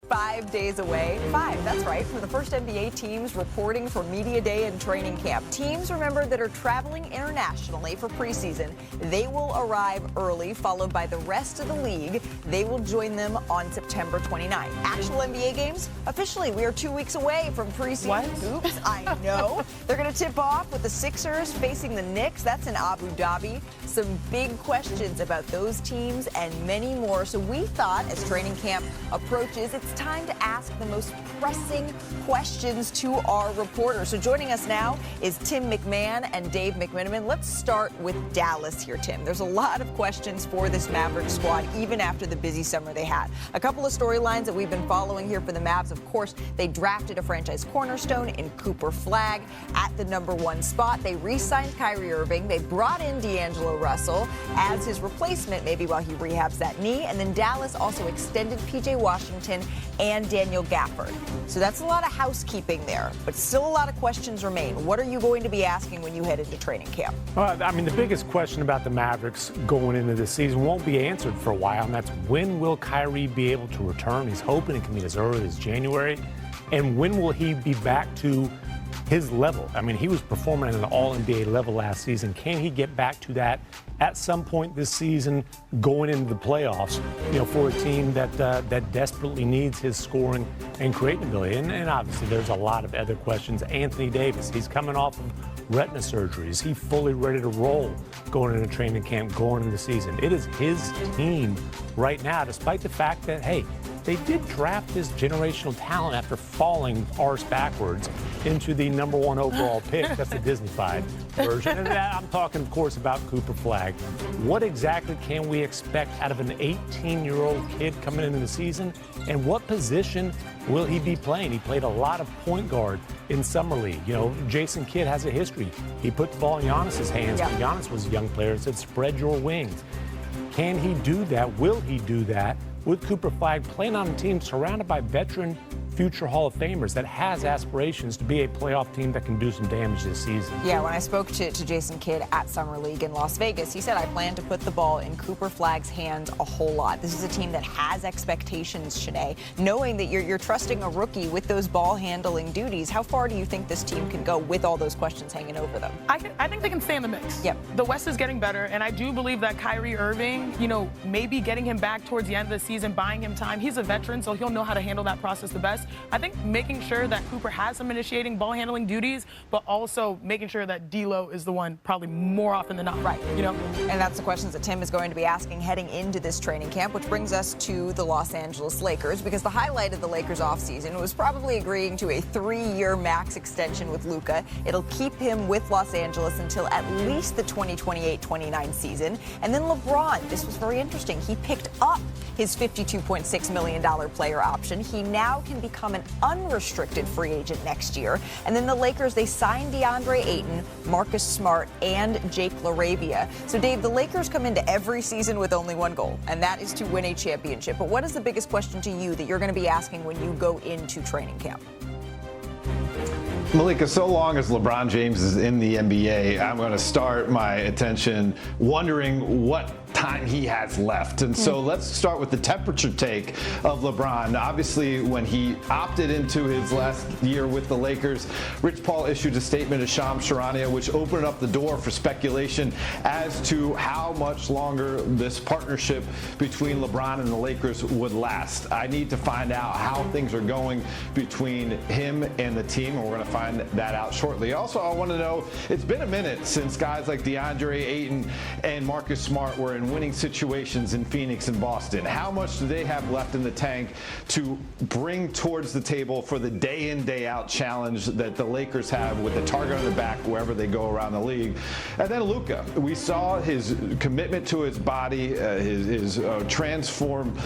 5 days away. 5, that's right, from the first NBA teams reporting for Media Day and training camp. Teams, remember, that are traveling internationally for preseason. They will arrive early, followed by the rest of the league. They will join them on September 29th. Actual NBA games? Officially, we are 2 weeks away from preseason. What? Oops, I know. They're going to tip off with the Sixers facing the Knicks. That's in Abu Dhabi. Some big questions about those teams and many more. So we thought, as training camp approaches, it's time to ask the most pressing questions to our reporters. So joining us now is Tim McMahon and Dave McMenamin. Let's start with Dallas here, Tim. There's a lot of questions for this Mavericks squad, even after the busy summer they had. A couple of storylines that we've been following here for the Mavs. Of course, they drafted a franchise cornerstone in Cooper Flagg at the #1 spot. They re-signed Kyrie Irving. They brought in D'Angelo Russell as his replacement, maybe while he rehabs that knee. And then Dallas also extended P.J. Washington and Daniel Gafford. So that's a lot of housekeeping there, but still a lot of questions remain. What are you going to be asking when you head into training camp? Well, I mean, the biggest question about the Mavericks going into the season won't be answered for a while, and that's when will Kyrie be able to return? He's hoping it can be as early as January. And when will he be back to his level? I mean, he was performing at an all-NBA level last season. Can he get back to that at some point this season going into the playoffs, for a team that desperately needs his scoring and creating ability? And obviously there's a lot of other questions. Anthony Davis, he's coming off of retina surgery. Is he fully ready to roll going into training camp, going into the season? It is his team right now, despite the fact that, hey, they did draft this generational talent after falling arse backwards into the #1 overall pick. That's the Disney-fied version. And I'm talking, of course, about Cooper Flagg. What exactly can we expect out of an 18-year-old kid coming into the season? And what position will he be playing? He played a lot of point guard in Summer League. Jason Kidd has a history. He put the ball in Giannis's hands when Giannis was a young player and said, spread your wings. Can he do that? Will he do that with Cooper Flagg playing on a team surrounded by veteran future Hall of Famers that has aspirations to be a playoff team that can do some damage this season? Yeah, when I spoke to Jason Kidd at Summer League in Las Vegas, he said, I plan to put the ball in Cooper Flagg's hands a whole lot. This is a team that has expectations, Shanae. Knowing that you're trusting a rookie with those ball-handling duties, how far do you think this team can go with all those questions hanging over them? I think they can stay in the mix. Yep. The West is getting better, and I do believe that Kyrie Irving, maybe getting him back towards the end of the season, buying him time. He's a veteran, so he'll know how to handle that process the best. I think making sure that Cooper has some initiating ball-handling duties, but also making sure that D'Lo is the one probably more often than not. Right. And that's the questions that Tim is going to be asking heading into this training camp, which brings us to the Los Angeles Lakers, because the highlight of the Lakers offseason was probably agreeing to a 3-year max extension with Luka. It'll keep him with Los Angeles until at least the 2028-29 season. And then LeBron, this was very interesting. He picked up his $52.6 million player option. He now can become an unrestricted free agent next year. And then the Lakers, they signed DeAndre Ayton, Marcus Smart, and Jake LaRavia. So, Dave, the Lakers come into every season with only one goal, and that is to win a championship. But what is the biggest question to you that you're going to be asking when you go into training camp? Malika, so long as LeBron James is in the NBA, I'm going to start my attention wondering what time he has left. And so let's start with the temperature take of LeBron. Obviously, when he opted into his last year with the Lakers, Rich Paul issued a statement to Shams Charania, which opened up the door for speculation as to how much longer this partnership between LeBron and the Lakers would last. I need to find out how things are going between him and the team, and we're going to find that out shortly. Also, I want to know, it's been a minute since guys like DeAndre Ayton and Marcus Smart were in winning situations in Phoenix and Boston. How much do they have left in the tank to bring towards the table for the day in, day out challenge that the Lakers have with the target on the back wherever they go around the league? And then Luka, we saw his commitment to his body, his transformed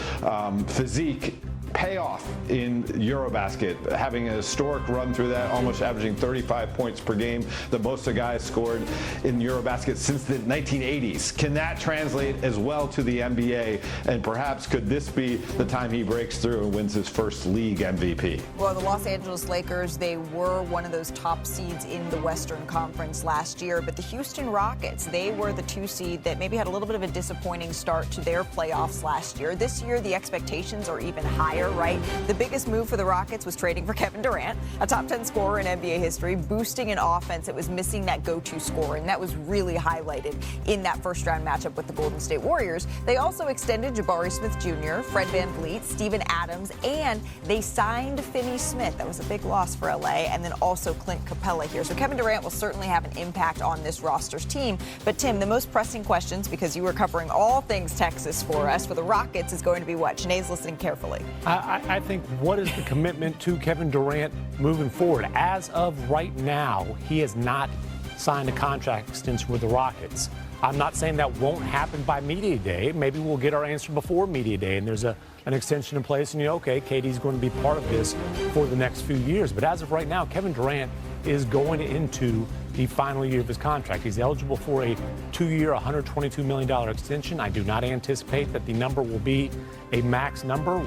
physique pay off in Eurobasket, having a historic run through that, almost averaging 35 points per game, the most a guy scored in Eurobasket since the 1980s. Can that translate as well to the NBA? And perhaps could this be the time he breaks through and wins his first league MVP? Well, the Los Angeles Lakers, they were one of those top seeds in the Western Conference last year, but the Houston Rockets, they were the 2 seed that maybe had a little bit of a disappointing start to their playoffs last year. This year, the expectations are even higher. player, right? The biggest move for the Rockets was trading for Kevin Durant, a top 10 scorer in NBA history, boosting an offense that was missing that go-to scorer, and that was really highlighted in that first-round matchup with the Golden State Warriors. They also extended Jabari Smith Jr., Fred VanVleet, Steven Adams, and they signed Finney Smith. That was a big loss for LA, and then also Clint Capella here. So Kevin Durant will certainly have an impact on this roster's team. But Tim, the most pressing questions, because you were covering all things Texas for us, for the Rockets, is going to be what? Sinead's listening carefully. I think what is the commitment to Kevin Durant moving forward? As of right now, he has not signed a contract extension with the Rockets. I'm not saying that won't happen by media day. Maybe we'll get our answer before media day and there's an extension in place and okay, KD's going to be part of this for the next few years. But as of right now, Kevin Durant is going into the final year of his contract. He's eligible for a 2-year, $122 million extension. I do not anticipate that the number will be a max number.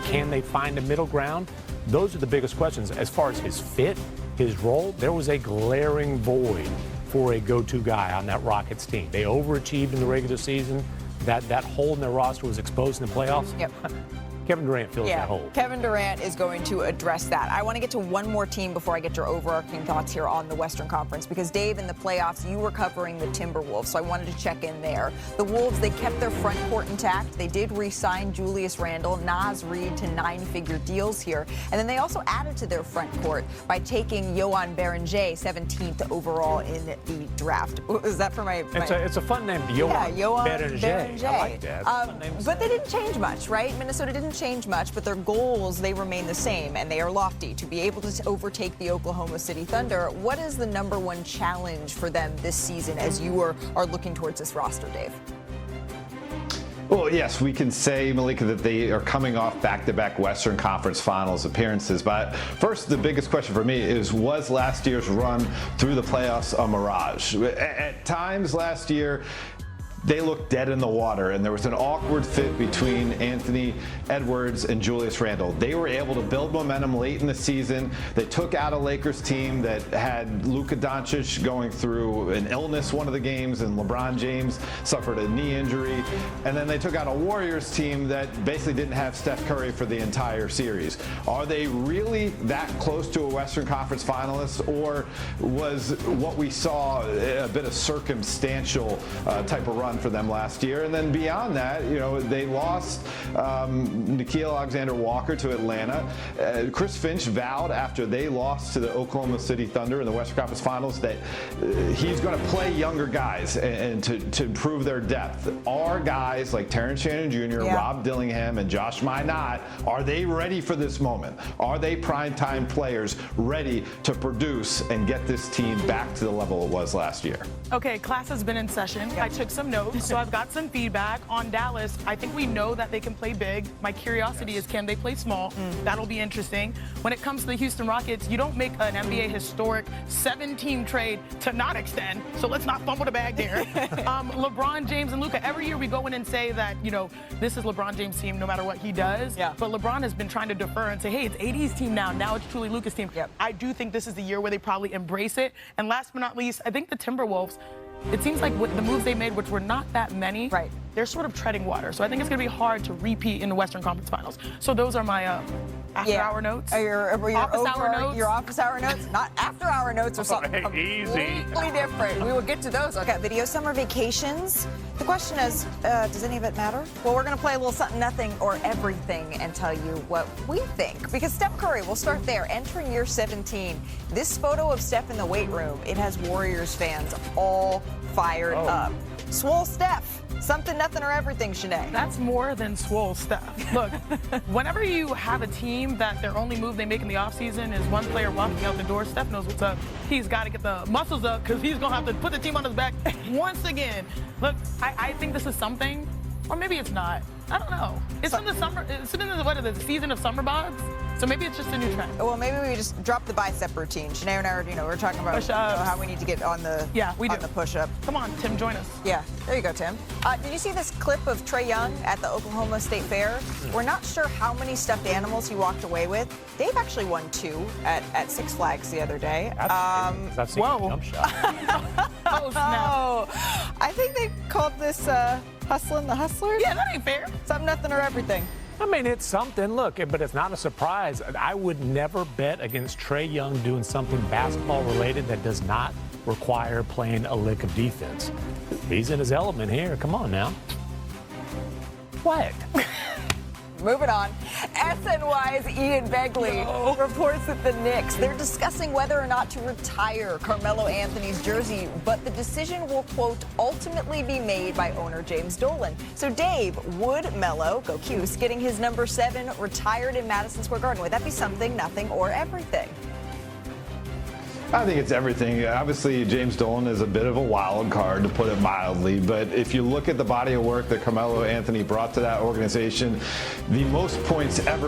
Can they find a middle ground? Those are the biggest questions. As far as his fit, his role, there was a glaring void for a go-to guy on that Rockets team. They overachieved in the regular season. That hole in their roster was exposed in the playoffs. Yep. Kevin Durant fills that hole. Kevin Durant is going to address that. I want to get to one more team before I get your overarching thoughts here on the Western Conference, because Dave, in the playoffs, you were covering the Timberwolves, so I wanted to check in there. The Wolves, they kept their front court intact. They did re-sign Julius Randle, Naz Reid to 9-figure deals here, and then they also added to their front court by taking Yohan Berenger, 17th overall in the draft. Is that for my? It's a fun name, Yohan Berenger. I like that. But they didn't change much, right? Minnesota didn't change much, but their goals, they remain the same, and they are lofty to be able to overtake the Oklahoma City Thunder. What is the number one challenge for them this season as you are looking towards this roster, Dave? Well, yes, we can say, Malika, that they are coming off back-to-back Western Conference Finals appearances. But first, the biggest question for me was last year's run through the playoffs a mirage? At times last year, they looked dead in the water, and there was an awkward fit between Anthony Edwards and Julius Randle. They were able to build momentum late in the season. They took out a Lakers team that had Luka Doncic going through an illness one of the games, and LeBron James suffered a knee injury. And then they took out a Warriors team that basically didn't have Steph Curry for the entire series. Are they really that close to a Western Conference finalist, or was what we saw a bit of circumstantial type of run for them last year? And then beyond that, they lost Nickeil Alexander-Walker to Atlanta. Chris Finch vowed after they lost to the Oklahoma City Thunder in the Western Conference Finals that he's going to play younger guys and to improve their depth. Are guys like Terrence Shannon Jr., Rob Dillingham, and Josh Minott, are they ready for this moment? Are they primetime players ready to produce and get this team back to the level it was last year? Okay, class has been in session. I took some notes. So I've got some feedback on Dallas. I think we know that they can play big. My curiosity is, can they play small? That'll be interesting. When it comes to the Houston Rockets, you don't make an NBA historic 7-team trade to not extend. So let's not fumble the bag there. LeBron James and Luka, every year we go in and say that, this is LeBron James' team no matter what he does. Yeah. But LeBron has been trying to defer and say, hey, it's AD's team now. Now it's truly Luka's team. Yep. I do think this is the year where they probably embrace it. And last but not least, I think the Timberwolves, it seems like with the moves they made, which were not that many, they're sort of treading water. So I think it's going to be hard to repeat in the Western Conference Finals. So those are my after-hour notes. Your office hour notes. Your office hour notes, not after-hour notes or something completely different. We will get to those. Okay, video summer vacations. The question is, does any of it matter? Well, we're going to play a little something, nothing, or everything and tell you what we think. Because Steph Curry, we'll start there, entering year 17. This photo of Steph in the weight room, it has Warriors fans all fired up. Swole Steph. Something, nothing, or everything, Shanae. That's more than swole Steph. Look, whenever you have a team that their only move they make in the offseason is one player walking out the door, Steph knows what's up. He's got to get the muscles up because he's going to have to put the team on his back once again. Look, I think this is something, or maybe it's not. I don't know. It's in the summer. It's in the season of summer bods. So maybe it's just a new trend. Well, maybe we just drop the bicep routine. Shanae and I, we're talking about how we need to get on the the push-up. Come on, Tim, join us. Yeah, there you go, Tim. Did you see this clip of Trae Young at the Oklahoma State Fair? We're not sure how many stuffed animals he walked away with. Dave actually won 2 at Six Flags the other day. That's a jump shot. I think they called this hustling the hustlers. Yeah, that ain't fair. Something, nothing, or everything. I mean, it's something. Look, but it's not a surprise. I would never bet against Trae Young doing something basketball-related that does not require playing a lick of defense. He's in his element here. Come on now. What? Moving on. SNY's Ian Begley reports that the Knicks, they're discussing whether or not to retire Carmelo Anthony's jersey, but the decision will, quote, ultimately be made by owner James Dolan. So, Dave, would Melo, go Cuse, getting his number 7 retired in Madison Square Garden? Would that be something, nothing, or everything? I think it's everything. Obviously, James Dolan is a bit of a wild card, to put it mildly. But if you look at the body of work that Carmelo Anthony brought to that organization, the most points ever